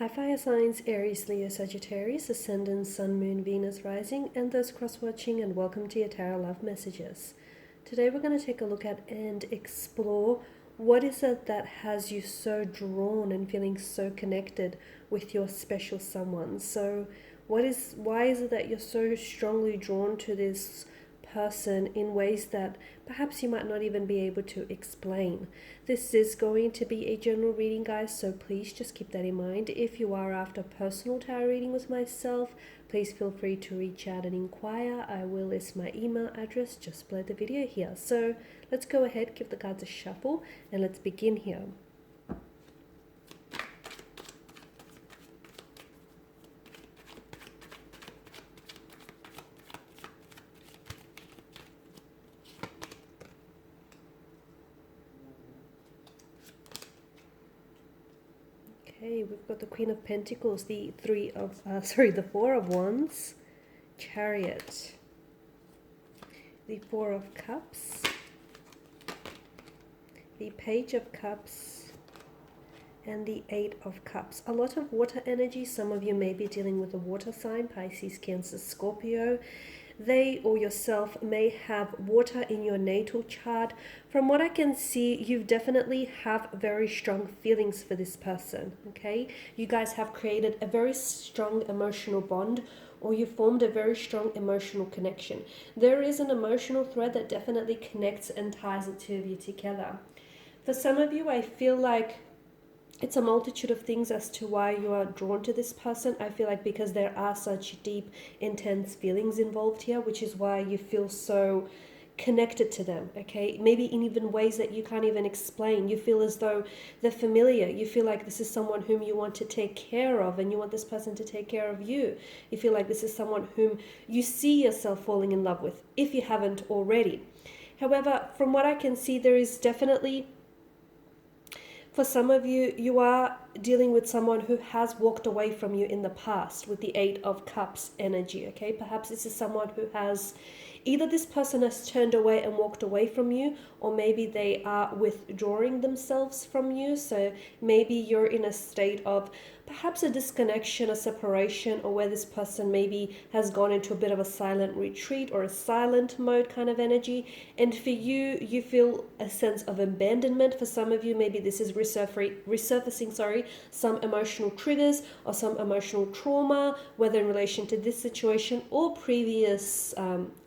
Hi fire signs, Aries, Leo, Sagittarius, Ascendant, Sun, Moon, Venus, Rising, and those cross-watching, and welcome to your Tarot Love Messages. Today we're going to take a look at and explore what is it that has you so drawn and feeling so connected with your special someone. So why is it that you're so strongly drawn to this person in ways that perhaps you might not even be able to explain? This is going to be a general reading, guys, so please just keep that in mind. If you are after personal tarot reading with myself, please feel free to reach out and inquire. I will list my email address just below the video here. So let's go ahead, give the cards a shuffle, and let's begin here. Okay, we've got the Queen of Pentacles, the the Four of Wands, Chariot, the Four of Cups, the Page of Cups, and the Eight of Cups. A lot of water energy. Some of you may be dealing with a water sign, Pisces, Cancer, Scorpio. They or yourself may have water in your natal chart. From what I can see, you definitely have very strong feelings for this person, okay? You guys have created a very strong emotional bond, or you formed a very strong emotional connection. There is an emotional thread that definitely connects and ties the two of you together. For some of you, I feel like it's a multitude of things as to why you are drawn to this person. I feel like because there are such deep, intense feelings involved here, which is why you feel so connected to them, okay? Maybe in even ways that you can't even explain. You feel as though they're familiar. You feel like this is someone whom you want to take care of, and you want this person to take care of you. You feel like this is someone whom you see yourself falling in love with, if you haven't already. However, from what I can see, there is definitely, for some of you, you are dealing with someone who has walked away from you in the past with the Eight of Cups energy, okay? Perhaps this is someone who has, either this person has turned away and walked away from you, or maybe they are withdrawing themselves from you. So maybe you're in a state of perhaps a disconnection, a separation, or where this person maybe has gone into a bit of a silent retreat or a silent mode kind of energy. And for you, you feel a sense of abandonment. For some of you, maybe this is resurfacing some emotional triggers or some emotional trauma, whether in relation to this situation or previous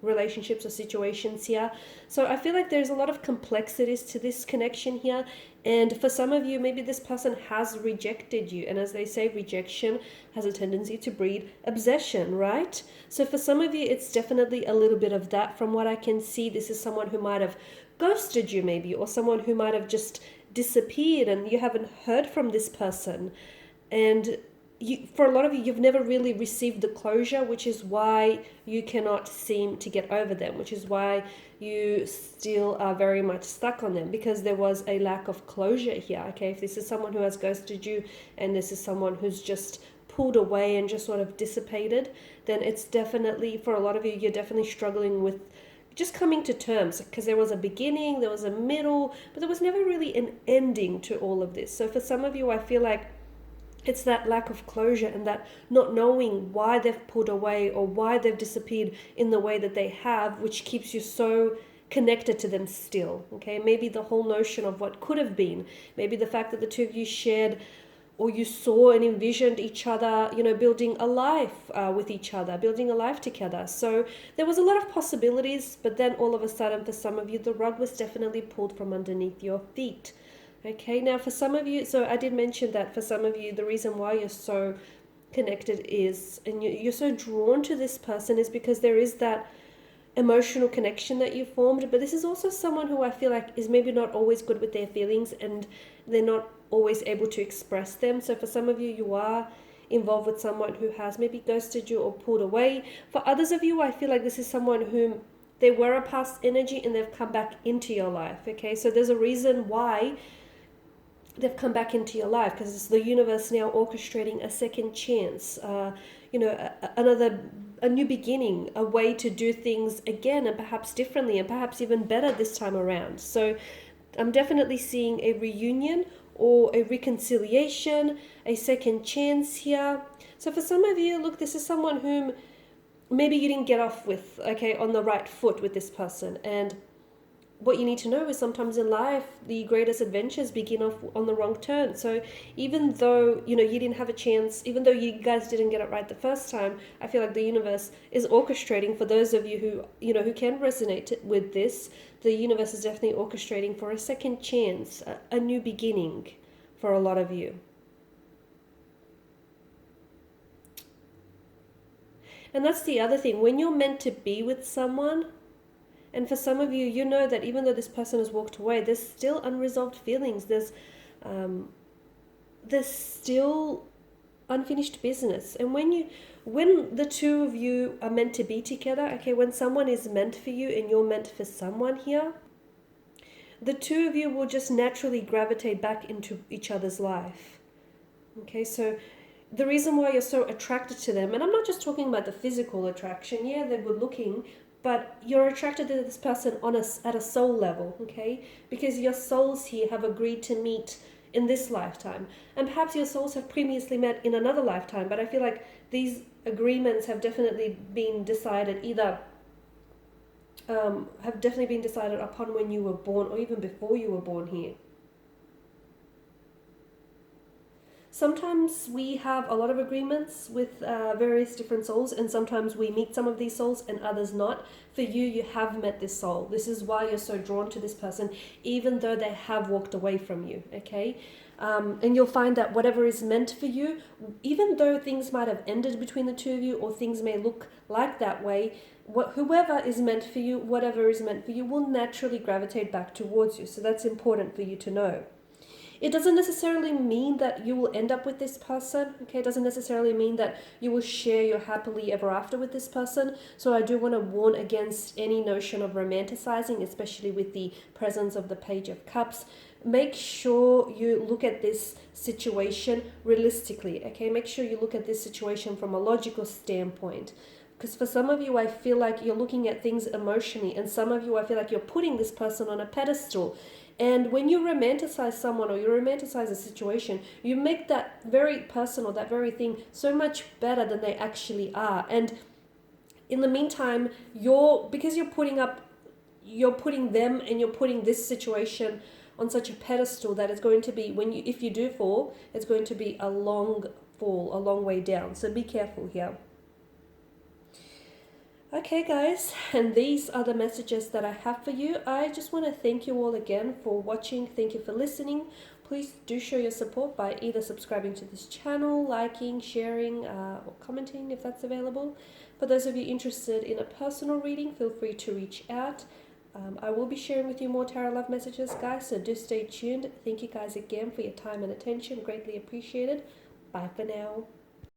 relationships or situations here. So I feel like there's a lot of complexities to this connection here. And for some of you, maybe this person has rejected you. And as they say, rejection has a tendency to breed obsession, right? So for some of you, it's definitely a little bit of that. From what I can see, this is someone who might have ghosted you maybe, or someone who might have just disappeared and you haven't heard from this person. And for a lot of you, you've never really received the closure, which is why you cannot seem to get over them, which is why you still are very much stuck on them, because there was a lack of closure here, okay? If this is someone who has ghosted you and this is someone who's just pulled away and just sort of dissipated, then it's definitely, for a lot of you, you're definitely struggling with just coming to terms, because there was a beginning, there was a middle, but there was never really an ending to all of this. So for some of you, I feel like it's that lack of closure and that not knowing why they've pulled away or why they've disappeared in the way that they have, which keeps you so connected to them still, okay? Maybe the whole notion of what could have been, maybe the fact that the two of you shared, or you saw and envisioned each other, you know, building a life with each other, building a life together. So there was a lot of possibilities, but then all of a sudden, for some of you, the rug was definitely pulled from underneath your feet. Okay, now for some of you, so I did mention that for some of you, the reason why you're so connected is, and you're so drawn to this person, is because there is that emotional connection that you formed. But this is also someone who I feel like is maybe not always good with their feelings, and they're not always able to express them. So for some of you, you are involved with someone who has maybe ghosted you or pulled away. For others of you, I feel like this is someone whom they were a past energy and they've come back into your life. Okay, so there's a reason why they've come back into your life, because it's the universe now orchestrating a second chance, a new beginning, a way to do things again, and perhaps differently, and perhaps even better this time around. So I'm definitely seeing a reunion, or a reconciliation, a second chance here. So for some of you, look, this is someone whom maybe you didn't get off with, okay, on the right foot with this person. And what you need to know is sometimes in life, the greatest adventures begin off on the wrong turn. So even though, you didn't have a chance, even though you guys didn't get it right the first time, I feel like the universe is orchestrating for those of you who can resonate with this. The universe is definitely orchestrating for a second chance, a new beginning for a lot of you. And that's the other thing. When you're meant to be with someone, and for some of you, you know that even though this person has walked away, there's still unresolved feelings. There's still unfinished business. And when the two of you are meant to be together, okay, when someone is meant for you and you're meant for someone here, the two of you will just naturally gravitate back into each other's life. Okay, so the reason why you're so attracted to them, and I'm not just talking about the physical attraction, yeah, they're good looking, but you're attracted to this person at a soul level, okay? Because your souls here have agreed to meet in this lifetime. And perhaps your souls have previously met in another lifetime, but I feel like these agreements have definitely been decided upon when you were born or even before you were born here. Sometimes we have a lot of agreements with various different souls, and sometimes we meet some of these souls and others not. For you, you have met this soul. This is why you're so drawn to this person, even though they have walked away from you, okay? And you'll find that whatever is meant for you, even though things might have ended between the two of you, or things may look like that way, whoever is meant for you, whatever is meant for you, will naturally gravitate back towards you. So that's important for you to know. It doesn't necessarily mean that you will end up with this person, okay? It doesn't necessarily mean that you will share your happily ever after with this person. So I do want to warn against any notion of romanticizing, especially with the presence of the Page of Cups. Make sure you look at this situation realistically, okay? Make sure you look at this situation from a logical standpoint. Because for some of you, I feel like you're looking at things emotionally, and some of you, I feel like you're putting this person on a pedestal. And when you romanticize someone or you romanticize a situation, you make that very person or that very thing so much better than they actually are. And in the meantime, because you're putting them and you're putting this situation on such a pedestal that it's going to be, if you do fall, it's going to be a long fall, a long way down. So be careful here. Okay guys, and these are the messages that I have for you. I just want to thank you all again for watching. Thank you for listening. Please do show your support by either subscribing to this channel, liking, sharing, or commenting if that's available. For those of you interested in a personal reading, feel free to reach out. I will be sharing with you more tarot love messages, guys, so do stay tuned. Thank you guys again for your time and attention. Greatly appreciated. Bye for now.